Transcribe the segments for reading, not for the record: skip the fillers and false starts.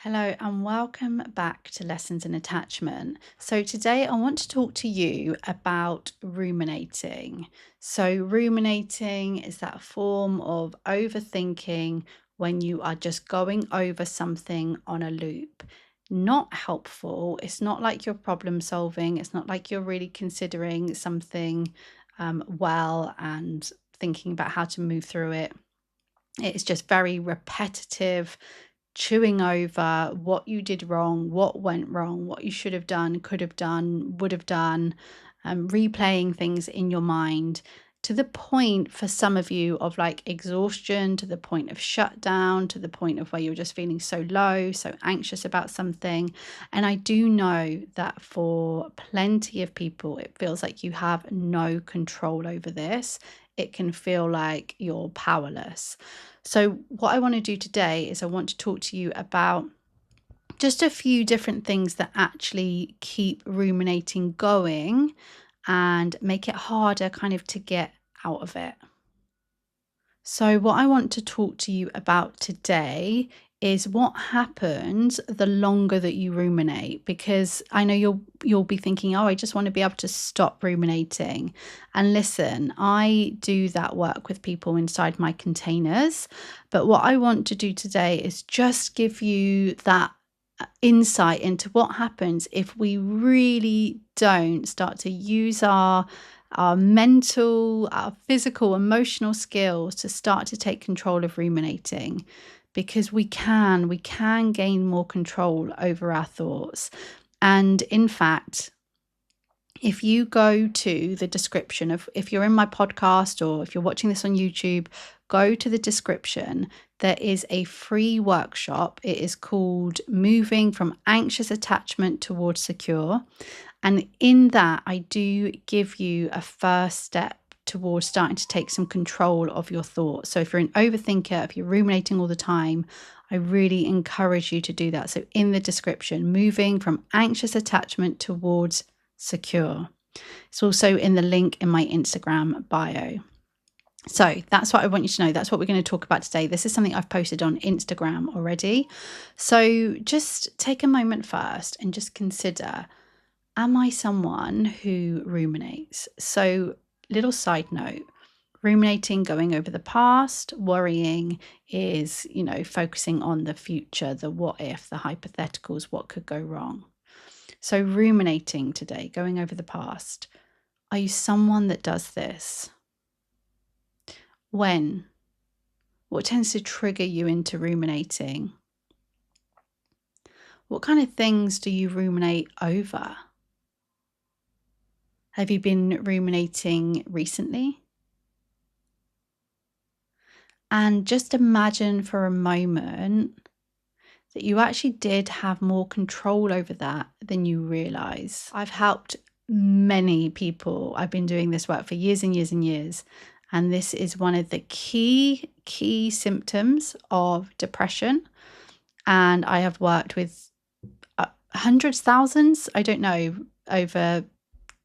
Hello and welcome back to Lessons in Attachment. So, today I want to talk to you about ruminating. So, ruminating is that form of overthinking when you are just going over something on a loop. Not helpful. It's not like you're problem solving, it's not like you're really considering something well and thinking about how to move through it. It's just very repetitive, chewing over what you did wrong, what went wrong, what you should have done, could have done, would have done, replaying things in your mind to the point for some of you of like exhaustion, to the point of shutdown, to the point of where you're just feeling so low, so anxious about something. And I do know that for plenty of people, it feels like you have no control over this. It can feel like you're powerless. So, what I want to do today is I want to talk to you about just a few different things that actually keep ruminating going and make it harder kind of to get out of it. So, what I want to talk to you about today is what happens the longer that you ruminate, because I know you'll be thinking, oh, I just want to be able to stop ruminating. And listen, I do that work with people inside my containers, but what I want to do today is just give you that insight into what happens if we really don't start to use our mental, our physical, emotional skills to start to take control of ruminating, because we can gain more control over our thoughts. And in fact, if you go to the description of, if you're in my podcast or if you're watching this on YouTube, go to the description. There is a free workshop. It is called Moving from Anxious Attachment Towards Secure. And in that, I do give you a first step towards starting to take some control of your thoughts. So if you're an overthinker, if you're ruminating all the time, I really encourage you to do that. So in the description, Moving from Anxious Attachment Towards Secure. It's also in the link in my Instagram bio. So that's what I want you to know. That's what we're going to talk about today. This is something I've posted on Instagram already. So just take a moment first and just consider, am I someone who ruminates? So, little side note, ruminating, going over the past, worrying is, focusing on the future, the what if, the hypotheticals, what could go wrong. So, ruminating today, going over the past, are you someone that does this? When? What tends to trigger you into ruminating? What kind of things do you ruminate over? Have you been ruminating recently? And just imagine for a moment that you actually did have more control over that than you realize. I've helped many people. I've been doing this work for years and years and years. And this is one of the key symptoms of depression. And I have worked with hundreds, thousands, I don't know, over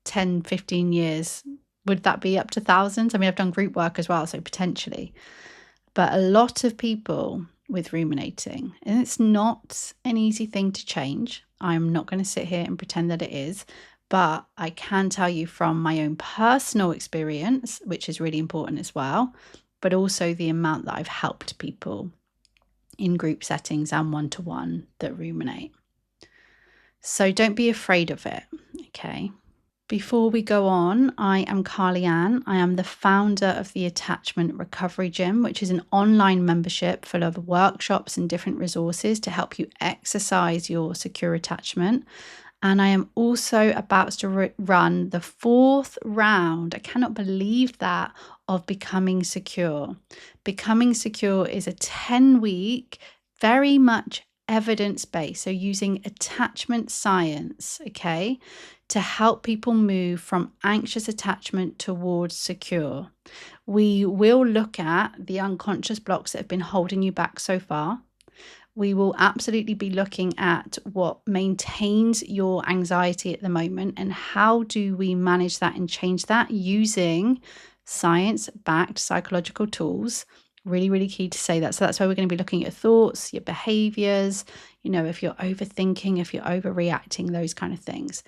10, 15 years. Would that be up to thousands? I mean, I've done group work as well, so potentially. But a lot of people with ruminating, and it's not an easy thing to change. I'm not going to sit here and pretend that it is, but I can tell you from my own personal experience, which is really important as well, but also the amount that I've helped people in group settings and one-to-one that ruminate. So don't be afraid of it, okay? Before we go on, I am Carly Ann. I am the founder of the Attachment Recovery Gym, which is an online membership full of workshops and different resources to help you exercise your secure attachment. And I am also about to run the 4th round, I cannot believe that, of Becoming Secure. Becoming Secure is a 10-week, very much evidence-based, so using attachment science, okay, to help people move from anxious attachment towards secure. We will look at the unconscious blocks that have been holding you back so far. We will absolutely be looking at what maintains your anxiety at the moment and how do we manage that and change that using science-backed psychological tools. Really, really key to say that. So that's why we're going to be looking at your thoughts, your behaviors, if you're overthinking, if you're overreacting, those kind of things.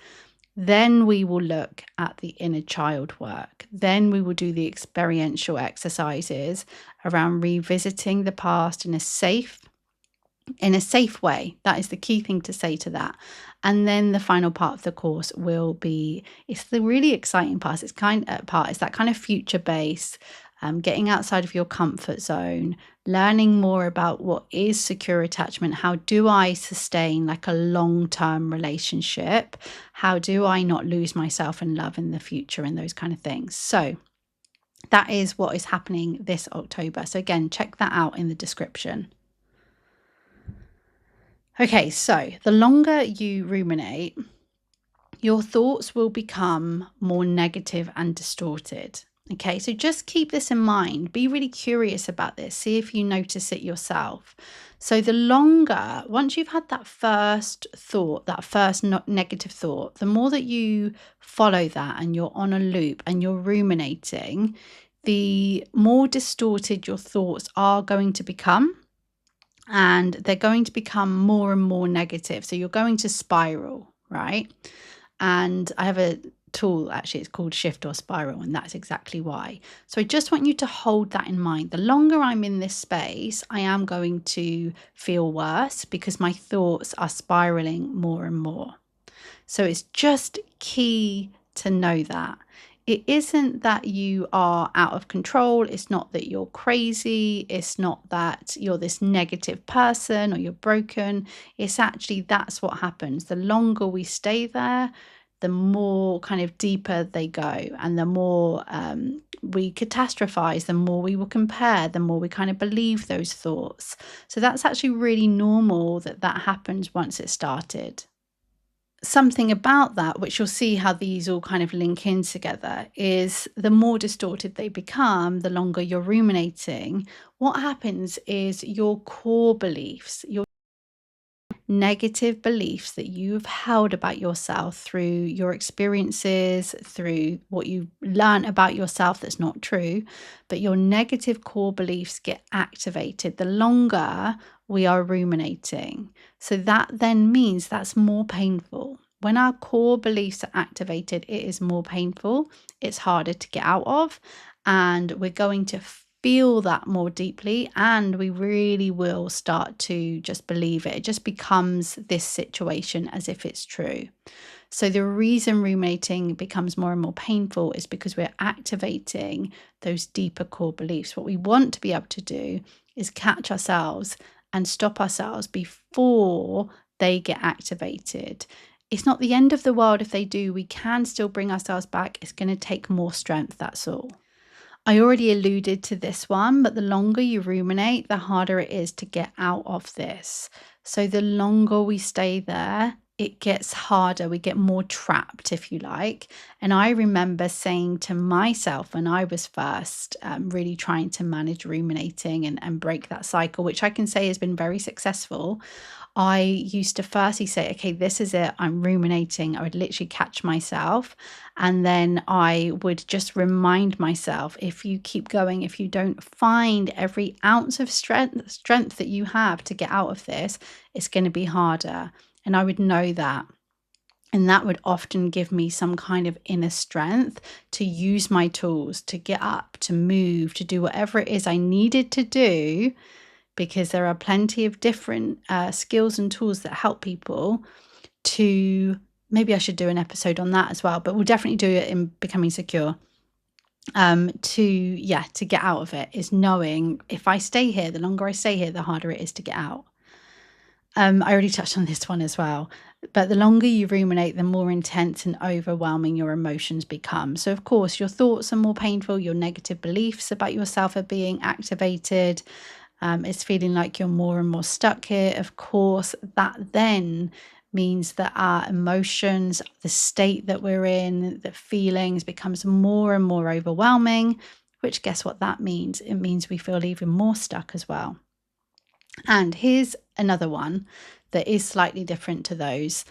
Then we will look at the inner child work. Then we will do the experiential exercises around revisiting the past in a safe way. That is the key thing to say to that. And then the final part of the course will be, it's the really exciting part. It's that kind of future base, getting outside of your comfort zone, learning more about what is secure attachment. How do I sustain like a long-term relationship? How do I not lose myself in love in the future, and those kind of things. So that is what is happening this October. So again, check that out in the description. Okay, so the longer you ruminate, your thoughts will become more negative and distorted. Okay, so just keep this in mind. Be really curious about this. See if you notice it yourself. So the longer, once you've had that first thought, that first negative thought, the more that you follow that and you're on a loop and you're ruminating, the more distorted your thoughts are going to become. And they're going to become more and more negative. So you're going to spiral, right? And I have a tool, actually, it's called Shift or Spiral, and that's exactly why. So I just want you to hold that in mind. The longer I'm in this space, I am going to feel worse because my thoughts are spiraling more and more. So it's just key to know that. It isn't that you are out of control. It's not that you're crazy. It's not that you're this negative person or you're broken. It's actually, that's what happens. The longer we stay there, the more kind of deeper they go, and the more we catastrophize, the more we will compare, the more we kind of believe those thoughts. So that's actually really normal that happens once it started. Something about that, which you'll see how these all kind of link in together, is the more distorted they become, the longer you're ruminating, what happens is your core beliefs, your negative beliefs that you've held about yourself through your experiences, through what you learned about yourself that's not true, but your negative core beliefs get activated the longer we are ruminating. So that then means that's more painful. When our core beliefs are activated, it is more painful, it's harder to get out of, and we're going to feel that more deeply, and we really will start to just believe it. It just becomes this situation as if it's true. So the reason ruminating becomes more and more painful is because we're activating those deeper core beliefs. What we want to be able to do is catch ourselves and stop ourselves before they get activated. It's not the end of the world if they do. We can still bring ourselves back. It's going to take more strength, that's all. I already alluded to this one, but the longer you ruminate, the harder it is to get out of this. So the longer we stay there, it gets harder. We get more trapped, if you like. And I remember saying to myself when I was first really trying to manage ruminating and break that cycle, which I can say has been very successful. I used to firstly say, okay, this is it, I'm ruminating. I would literally catch myself. And then I would just remind myself, if you keep going, if you don't find every ounce of strength that you have to get out of this, it's going to be harder. And I would know that. And that would often give me some kind of inner strength to use my tools, to get up, to move, to do whatever it is I needed to do, because there are plenty of different skills and tools that help people to, maybe I should do an episode on that as well, but we'll definitely do it in Becoming Secure. To get out of it is knowing if I stay here, the longer I stay here, the harder it is to get out. I already touched on this one as well, but the longer you ruminate, the more intense and overwhelming your emotions become. So of course, your thoughts are more painful, your negative beliefs about yourself are being activated. It's feeling like you're more and more stuck here. Of course, that then means that our emotions, the state that we're in, the feelings becomes more and more overwhelming, which guess what that means? It means we feel even more stuck as well. And here's another one that is slightly different to those,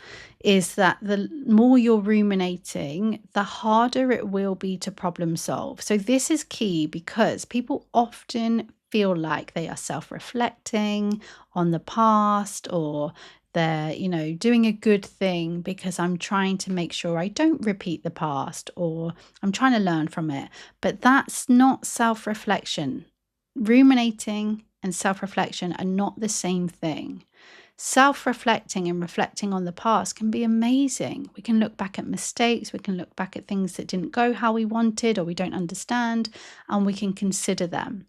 is that the more you're ruminating, the harder it will be to problem solve. So this is key because people often feel like they are self-reflecting on the past, or they're, doing a good thing because I'm trying to make sure I don't repeat the past, or I'm trying to learn from it. But that's not self-reflection. Ruminating and self-reflection are not the same thing. Self-reflecting and reflecting on the past can be amazing. We can look back at mistakes, we can look back at things that didn't go how we wanted or we don't understand, and we can consider them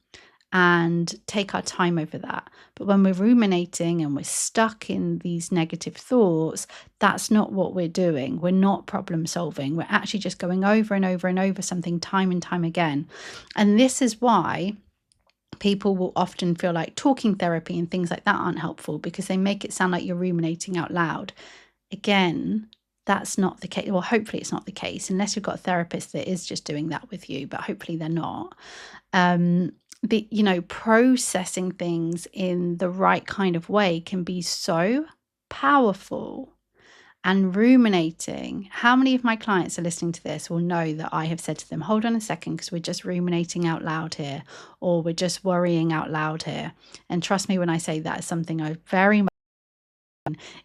and take our time over that. But when we're ruminating and we're stuck in these negative thoughts, that's not what we're doing. We're not problem solving. We're actually just going over and over and over something time and time again. And this is why people will often feel like talking therapy and things like that aren't helpful, because they make it sound like you're ruminating out loud. Again, that's not the case. Well, hopefully it's not the case, unless you've got a therapist that is just doing that with you, but hopefully they're not. Processing things in the right kind of way can be so powerful. And ruminating, how many of my clients are listening to this will know that I have said to them, hold on a second, because we're just ruminating out loud here, or we're just worrying out loud here. And trust me when I say that is something I very much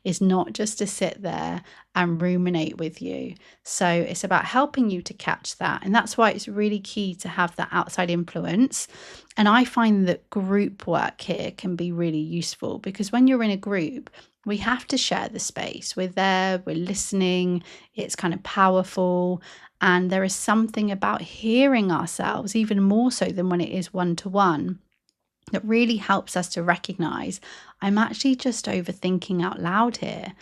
is not just to sit there and ruminate with you. So it's about helping you to catch that. And that's why it's really key to have that outside influence. And I find that group work here can be really useful, because when you're in a group, we have to share the space. We're there, we're listening, it's kind of powerful. And there is something about hearing ourselves, even more so than when it is one-to-one, that really helps us to recognize I'm actually just overthinking out loud here.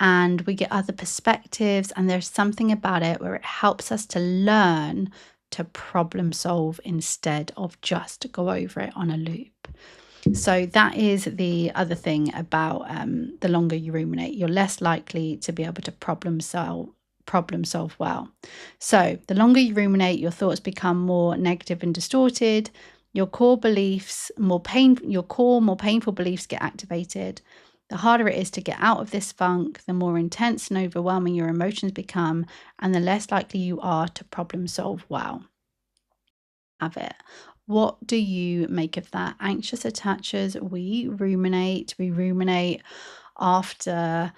And we get other perspectives, and there's something about it where it helps us to learn to problem solve instead of just go over it on a loop. So that is the other thing about the longer you ruminate, you're less likely to be able to problem solve well. So the longer you ruminate, your thoughts become more negative and distorted. Your core more painful beliefs get activated. The harder it is to get out of this funk, the more intense and overwhelming your emotions become, and the less likely you are to problem solve well. Have it. What do you make of that? Anxious attachers, we ruminate after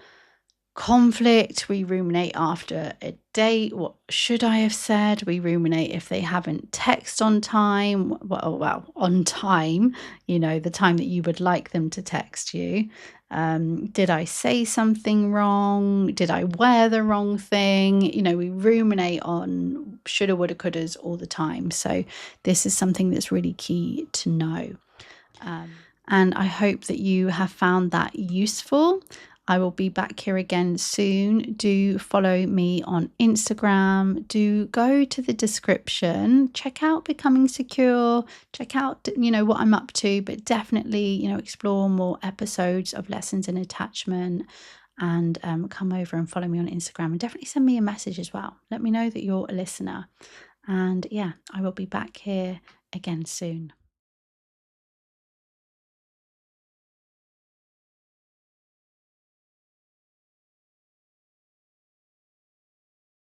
conflict, we ruminate after a date. What should I have said? We ruminate if they haven't texted on time. Well, on time, the time that you would like them to text you. Did I say something wrong? Did I wear the wrong thing? We ruminate on shoulda, woulda, couldas all the time. So this is something that's really key to know. And I hope that you have found that useful. I will be back here again soon. Do follow me on Instagram. Do go to the description. Check out Becoming Secure. Check out, what I'm up to, but definitely, explore more episodes of Lessons in Attachment, and come over and follow me on Instagram, and definitely send me a message as well. Let me know that you're a listener. And yeah, I will be back here again soon.